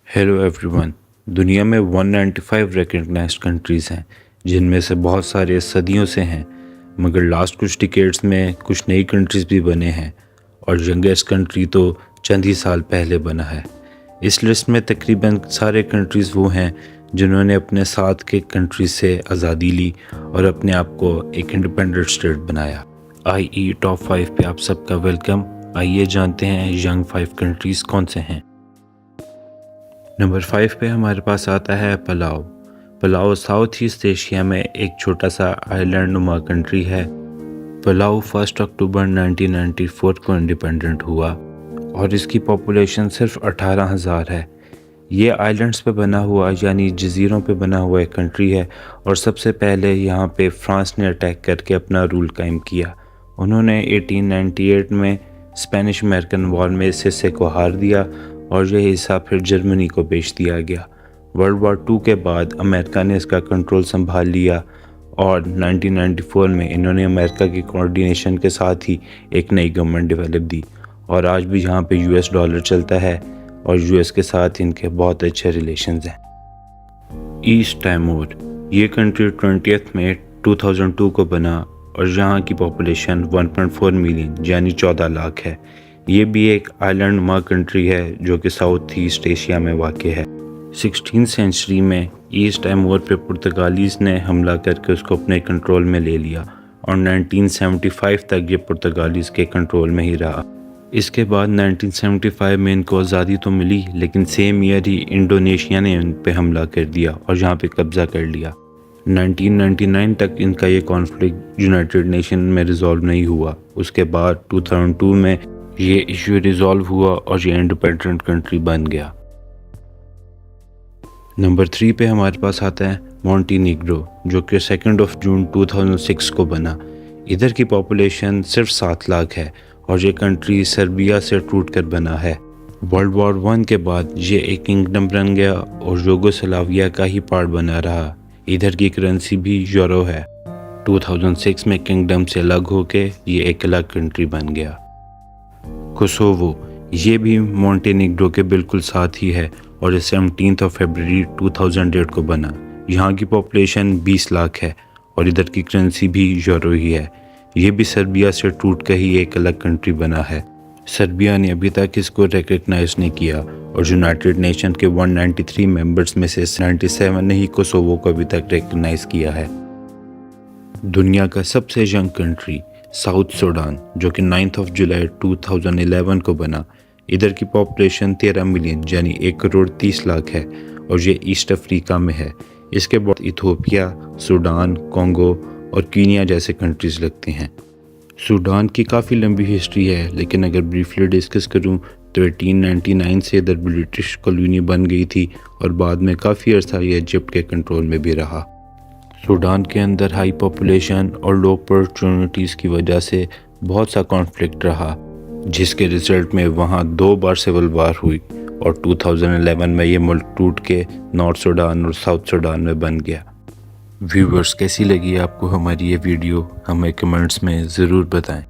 Hello every one. دنیا میں 195 recognised countries ہیں جن میں سے بہت سارے صدیوں سے ہیں، مگر لاسٹ کچھ ڈیکیڈز میں کچھ نئی کنٹریز بھی بنے ہیں اور ینگیسٹ کنٹری تو چند ہی سال پہلے بنا ہے. اس لسٹ میں تقریباً سارے کنٹریز وہ ہیں جنہوں نے اپنے ساتھ کے کنٹریز سے آزادی لی اور اپنے آپ کو ایک انڈیپینڈنٹ اسٹیٹ بنایا. ٹاپ 5 پہ آپ سب کا ویلکم. آئیے جانتے ہیں ینگ 5 کنٹریز کون سے ہیں. نمبر 5 پہ ہمارے پاس آتا ہے pulao. Pulao South East Asia میں ایک چھوٹا سا آئی لینڈ نما کنٹری ہے. پلاؤ 1 اکتوبر 1994 کو انڈیپینڈنٹ ہوا اور اس کی پاپولیشن صرف 18,000 ہے. یہ آئی لینڈز پہ بنا ہوا یعنی جزیروں پہ بنا ہوا ایک کنٹری ہے اور سب سے پہلے یہاں پہ فرانس نے اٹیک کر کے اپنا رول قائم کیا. انہوں نے 1898 میں اسپینش امریکن وار میں اس حصے کو ہار دیا اور یہ حصہ پھر جرمنی کو بیچ دیا گیا. ورلڈ وار 2 کے بعد امریکہ نے اس کا کنٹرول سنبھال لیا اور 1994 میں انہوں نے امریکہ کی کوارڈینیشن کے ساتھ ہی ایک نئی گورنمنٹ ڈیولپ دی اور آج بھی یہاں پہ US ڈالر چلتا ہے اور US کے ساتھ ان کے بہت اچھے ریلیشنز ہیں. Asset Timur. یہ کنٹری 20th میں 2002 کو بنا اور یہاں کی پاپولیشن 1.4 ملین یعنی 14 لاکھ ہے. یہ بھی ایک آئی لینڈ نما کنٹری ہے جو کہ ساؤتھ ایسٹ ایشیا میں واقع ہے. 16 سینچری میں ایسٹ تیمور پہ پرتگالیز نے حملہ کر کے اس کو اپنے کنٹرول میں لے لیا اور 1975 تک یہ پرتگالیز کے کنٹرول میں ہی رہا. اس کے بعد 1975 میں ان کو آزادی تو ملی لیکن سیم ایئر ہی انڈونیشیا نے ان پہ حملہ کر دیا اور یہاں پہ قبضہ کر لیا. 1999 تک ان کا یہ کانفلکٹ یونائٹڈ نیشن میں ریزالو نہیں ہوا. اس کے بعد 2002 میں یہ ایشو ریزالو ہوا اور یہ انڈیپینڈنٹ کنٹری بن گیا. نمبر 3 پہ ہمارے پاس آتا ہے مونٹی نیگرو جو کہ 2 جون 2006 کو بنا. ادھر کی پاپولیشن صرف 7 لاکھ ہے اور یہ کنٹری سربیا سے ٹوٹ کر بنا ہے. ورلڈ وار 1 کے بعد یہ ایک کنگڈم بن گیا اور یوگوسلاویا کا ہی پارٹ بنا رہا. ادھر کی کرنسی بھی یورو ہے. 2006 میں کنگڈم سے الگ ہو کے یہ ایک الگ کنٹری بن گیا. کوسووو. یہ بھی مونٹی نیگرو کے بالکل ساتھ ہی ہے اور یہ 17 فروری 2008 کو بنا. یہاں کی پاپولیشن 20 لاکھ ہے اور ادھر کی کرنسی بھی یورو ہی ہے. یہ بھی سربیا سے ٹوٹ کر ہی ایک الگ کنٹری بنا ہے. سربیا نے ابھی تک اس کو ریکگنائز نہیں کیا اور یونائٹڈ نیشن کے 193 ممبرز میں سے 97 نے ہی کوسووو کو ابھی تک ریکگنائز کیا ہے. دنیا کا سب سے ینگ کنٹری ساؤتھ سوڈان جو کہ 9 جولائی 2011 کو بنا. ادھر کی پاپولیشن 13 ملین یعنی 1,30,00,000 ہے اور یہ ایسٹ افریقہ میں ہے. اس کے بعد ایتھوپیا، سوڈان، کانگو اور کینیا جیسے کنٹریز لگتے ہیں. سوڈان کی کافی لمبی ہسٹری ہے لیکن اگر بریفلی ڈسکس کروں تو 1899 سے ادھر برٹش کالونی بن گئی تھی اور بعد میں کافی عرصہ یہ ایجپٹ کے کنٹرول میں بھی رہا. سوڈان کے اندر ہائی پاپولیشن اور لو اپرچونٹیز کی وجہ سے بہت سا کانفلکٹ رہا جس کے رزلٹ میں وہاں 2 بار سول وار ہوئی اور 2011 میں یہ ملک ٹوٹ کے نارتھ سوڈان اور ساؤتھ سوڈان میں بن گیا. ویورز کیسی لگی آپ کو ہماری یہ ویڈیو؟ ہمیں کمنٹس میں ضرور بتائیں.